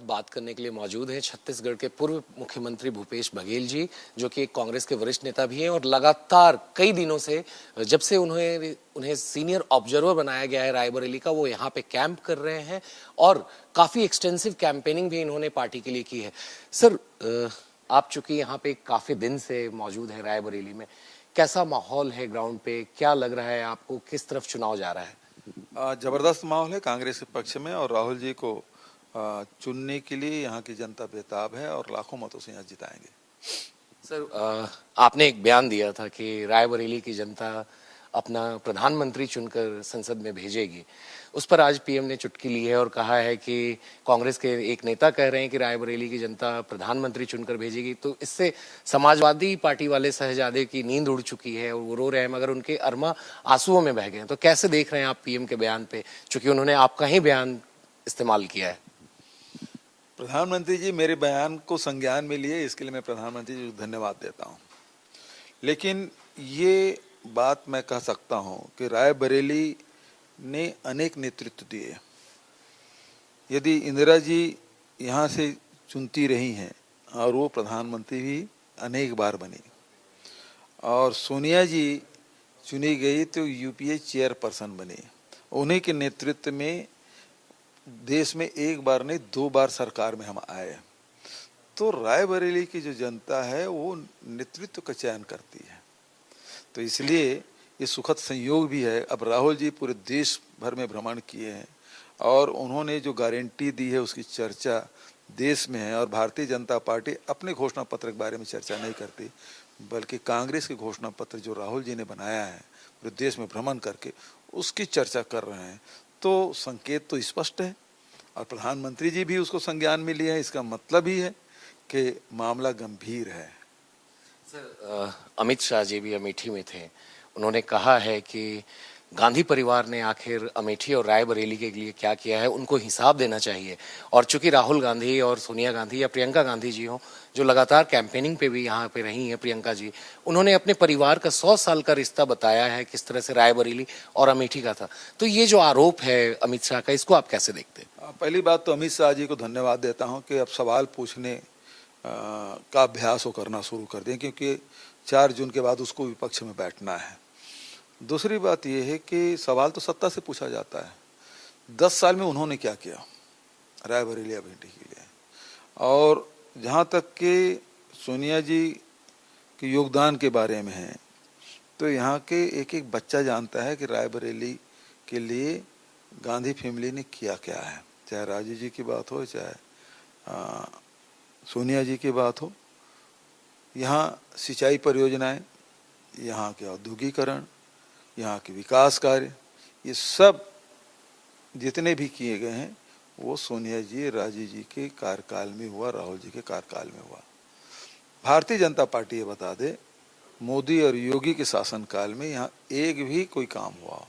बात करने के लिए मौजूद हैं छत्तीसगढ़ के पूर्व मुख्यमंत्री भूपेश बघेल जी, जो कि कांग्रेस के वरिष्ठ नेता भी हैं और लगातार कई दिनों से, जब से उन्हें सीनियर ऑब्जर्वर बनाया गया है रायबरेली का, वो यहाँ पे कैंप कर रहे हैं और काफी एक्सटेंसिव कैंपेनिंग भी इन्होंने पार्टी के लिए की है। सर, आप चूंकि यहाँ पे काफी दिन से मौजूद हैं रायबरेली में, कैसा माहौल है ग्राउंड पे? क्या लग रहा है आपको, किस तरफ चुनाव जा रहा है? जबरदस्त माहौल है कांग्रेस के पक्ष में और राहुल जी को चुनने के लिए यहाँ की जनता बेताब है और लाखों मतों से यहाँ जिताएंगे। सर, आपने एक बयान दिया था कि रायबरेली की जनता अपना प्रधानमंत्री चुनकर संसद में भेजेगी। उस पर आज पीएम ने चुटकी ली है और कहा है कि कांग्रेस के एक नेता कह रहे हैं कि रायबरेली की जनता प्रधानमंत्री चुनकर भेजेगी, तो इससे समाजवादी पार्टी वाले शहजादे की नींद उड़ चुकी है और वो रो रहे हैं, मगर उनके अरमा आंसुओं में बह गए हैं। तो कैसे देख रहे हैं आप पीएम के बयान पे, चूंकि उन्होंने आपका ही बयान इस्तेमाल किया है? प्रधानमंत्री जी मेरे बयान को संज्ञान में लिए, इसके लिए मैं प्रधानमंत्री जी को धन्यवाद देता हूँ। लेकिन ये बात मैं कह सकता हूँ कि रायबरेली ने अनेक नेतृत्व दिए। यदि इंदिरा जी यहाँ से चुनती रही हैं और वो प्रधानमंत्री भी अनेक बार बनी और सोनिया जी चुनी गई तो यूपीए चेयरपर्सन बनी, उन्हीं के नेतृत्व में देश में एक बार नहीं 2 बार सरकार में हम आए। तो रायबरेली की जो जनता है वो नेतृत्व का चयन करती है, तो इसलिए ये सुखद संयोग भी है। अब राहुल जी पूरे देश भर में भ्रमण किए हैं और उन्होंने जो गारंटी दी है उसकी चर्चा देश में है और भारतीय जनता पार्टी अपने घोषणा पत्र के बारे में चर्चा नहीं करती, बल्कि कांग्रेस के घोषणा पत्र जो राहुल जी ने बनाया है पूरे देश में भ्रमण करके उसकी चर्चा कर रहे हैं। तो संकेत तो स्पष्ट है और प्रधानमंत्री जी भी उसको संज्ञान में लिए हैं। इसका मतलब ही है कि मामला गंभीर है। सर, अमित शाह जी भी अमेठी में थे, उन्होंने कहा है कि गांधी परिवार ने आखिर अमेठी और रायबरेली के लिए क्या किया है, उनको हिसाब देना चाहिए। और चूंकि राहुल गांधी और सोनिया गांधी या प्रियंका गांधी जी हो, जो लगातार कैंपेनिंग पे भी यहाँ पे रही हैं, प्रियंका जी, उन्होंने अपने परिवार का 100 साल का रिश्ता बताया है, किस तरह से रायबरेली और अमेठी का था। तो ये जो आरोप है अमित शाह का, इसको आप कैसे देखते हैं? पहली बात तो अमित शाह जी को धन्यवाद देता हूँ कि अब सवाल पूछने का अभ्यास वो करना शुरू कर दें, क्योंकि 4 जून के बाद उसको विपक्ष में बैठना है। दूसरी बात यह है कि सवाल तो सत्ता से पूछा जाता है, 10 साल में उन्होंने क्या किया रायबरेली अमेठी के लिए। और जहाँ तक कि सोनिया जी के योगदान के बारे में है, तो यहाँ के एक एक बच्चा जानता है कि रायबरेली के लिए गांधी फैमिली ने किया क्या है, चाहे राजीव जी की बात हो, चाहे सोनिया जी की बात हो। यहाँ सिंचाई परियोजनाएं, यहाँ के औद्योगिकरण, यहाँ के विकास कार्य, ये सब जितने भी किए गए हैं वो सोनिया जी राजीव जी के कार्यकाल में हुआ, राहुल जी के कार्यकाल में हुआ। भारतीय जनता पार्टी ये बता दे, मोदी और योगी के शासनकाल में यहाँ एक भी कोई काम हुआ हो?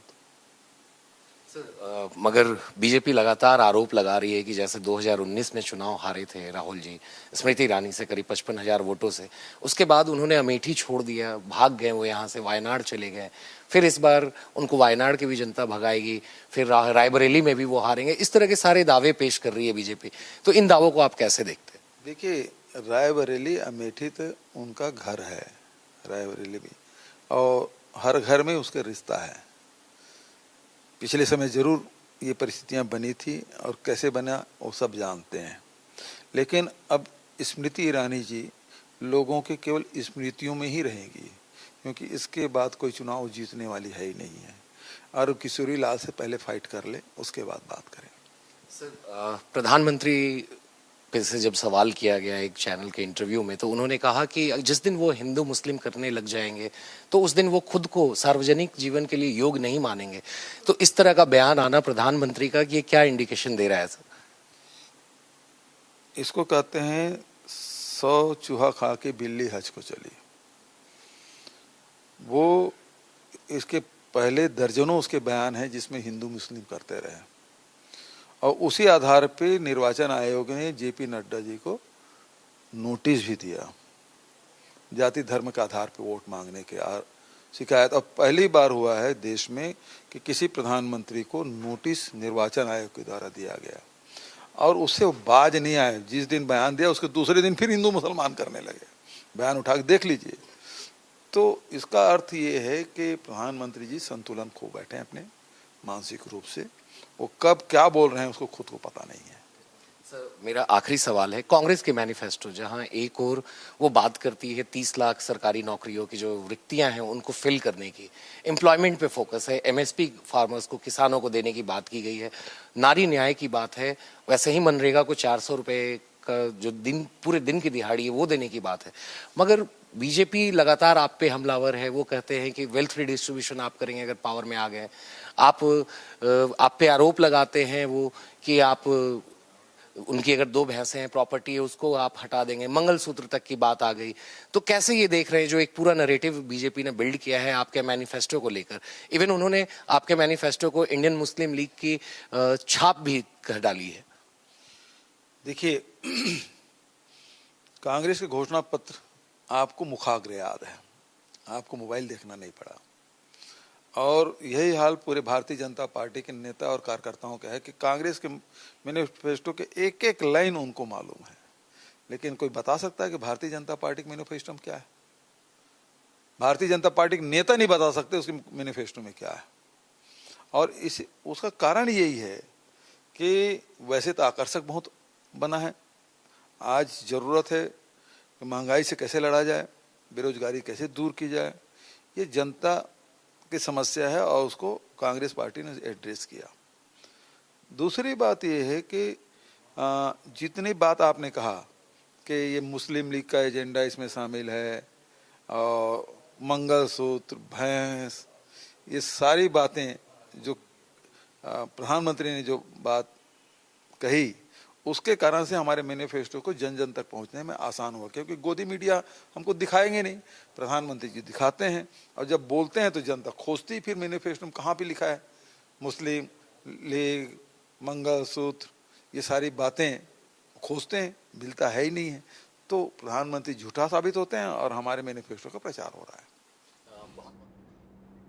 मगर बीजेपी लगातार आरोप लगा रही है कि जैसे 2019 में चुनाव हारे थे राहुल जी स्मृति ईरानी से करीब 55,000 वोटों से, उसके बाद उन्होंने अमेठी छोड़ दिया, भाग गए वो, यहाँ से वायनाड चले गए, फिर इस बार उनको वायनाड की भी जनता भगाएगी, फिर रायबरेली में भी वो हारेंगे, इस तरह के सारे दावे पेश कर रही है बीजेपी। तो इन दावों को आप कैसे देखते हैं? देखिए, रायबरेली अमेठी तो उनका घर है, रायबरेली भी, और हर घर में उसका रिश्ता है। पिछले समय जरूर ये परिस्थितियां बनी थी और कैसे बना वो सब जानते हैं, लेकिन अब स्मृति ईरानी जी लोगों के केवल स्मृतियों में ही रहेंगी, क्योंकि इसके बाद कोई चुनाव जीतने वाली है ही नहीं है। और किशोरी लाल से पहले फाइट कर ले, उसके बाद बात करें। सर, प्रधानमंत्री से जब सवाल किया गया एक चैनल के इंटरव्यू में, तो उन्होंने कहा कि जिस दिन वो हिंदू मुस्लिम करने लग जाएंगे तो उस दिन वो खुद को सार्वजनिक जीवन के लिए योग्य नहीं मानेंगे। तो इस तरह का बयान आना प्रधानमंत्री का, ये क्या इंडिकेशन दे रहा है सर? इसको कहते हैं 100 चूहा खा के बिल्ली हज को चली। वो इसके पहले दर्जनों उसके बयान हैं जिसमें हिंदू मुस्लिम करते रहे, और उसी आधार पे निर्वाचन आयोग ने जेपी नड्डा जी को नोटिस भी दिया, जाति धर्म के आधार पे वोट मांगने के शिकायत। अब पहली बार हुआ है देश में कि किसी प्रधानमंत्री को नोटिस निर्वाचन आयोग के द्वारा दिया गया। और उससे वो बाज नहीं आए। जिस दिन बयान दिया उसके दूसरे दिन फिर हिंदू मुसलमान करने लगे। बयान उठा के देख लीजिए। तो इसका अर्थ ये है कि प्रधानमंत्री जी संतुलन खो बैठे हैं अपने मानसिक रूप से। वो कब क्या बोल रहे हैं उसको खुद को पता नहीं है। सर, मेरा आखिरी सवाल है, कांग्रेस के मैनिफेस्टो जहां एक और वो बात करती है 30 लाख सरकारी नौकरियों की जो रिक्तियां हैं उनको फिल करने की, एम्प्लॉयमेंट पे फोकस है, एमएसपी फार्मर्स को, किसानों को देने की बात की गई है, नारी न्याय की बात है, वैसे ही मनरेगा को 400 रुपए का जो दिन पूरे दिन की दिहाड़ी है वो देने की बात है। मगर बीजेपी लगातार आप पे हमलावर है। वो कहते हैं कि वेल्थ रिडिस्ट्रीब्यूशन आप करेंगे अगर पावर में आ गए। आप पे आरोप लगाते हैं वो कि आप उनकी अगर 2 भैंसें हैं, प्रॉपर्टी है, उसको आप हटा देंगे, मंगलसूत्र तक की बात आ गई। तो कैसे ये देख रहे हैं जो एक पूरा नैरेटिव बीजेपी ने बिल्ड किया है आपके मैनिफेस्टो को लेकर? इवन उन्होंने आपके मैनिफेस्टो को इंडियन मुस्लिम लीग की छाप भी कर डाली है। देखिए, कांग्रेस के घोषणा पत्र आपको मुखाग्र याद है, आपको मोबाइल देखना नहीं पड़ा। और यही हाल पूरे भारतीय जनता पार्टी के नेता और कार्यकर्ताओं का है कि कांग्रेस के मैनिफेस्टो के एक एक लाइन उनको मालूम है, लेकिन कोई बता सकता है कि भारतीय जनता पार्टी के मैनिफेस्टो में क्या है? भारतीय जनता पार्टी के नेता नहीं बता सकते उसके मैनिफेस्टो में क्या है। और उसका कारण यही है कि वैसे तो आकर्षक बहुत बना है। आज जरूरत है कि महंगाई से कैसे लड़ा जाए, बेरोजगारी कैसे दूर की जाए, ये जनता की समस्या है और उसको कांग्रेस पार्टी ने एड्रेस किया। दूसरी बात ये है कि जितनी बात आपने कहा कि ये मुस्लिम लीग का एजेंडा इसमें शामिल है और मंगलसूत्र, भैंस, ये सारी बातें जो प्रधानमंत्री ने जो बात कही उसके कारण से हमारे मैनिफेस्टो को जन जन तक पहुंचने में आसान हुआ, क्योंकि गोदी मीडिया हमको दिखाएंगे नहीं, प्रधानमंत्री जी दिखाते हैं और जब बोलते हैं तो जनता खोजती फिर मैनिफेस्टो में कहाँ पे लिखा है मुस्लिम लीग, मंगलसूत्र, ये सारी बातें खोजते हैं, मिलता है ही नहीं है। तो प्रधानमंत्री झूठा साबित होते हैं और हमारे मैनिफेस्टो का प्रचार हो रहा है।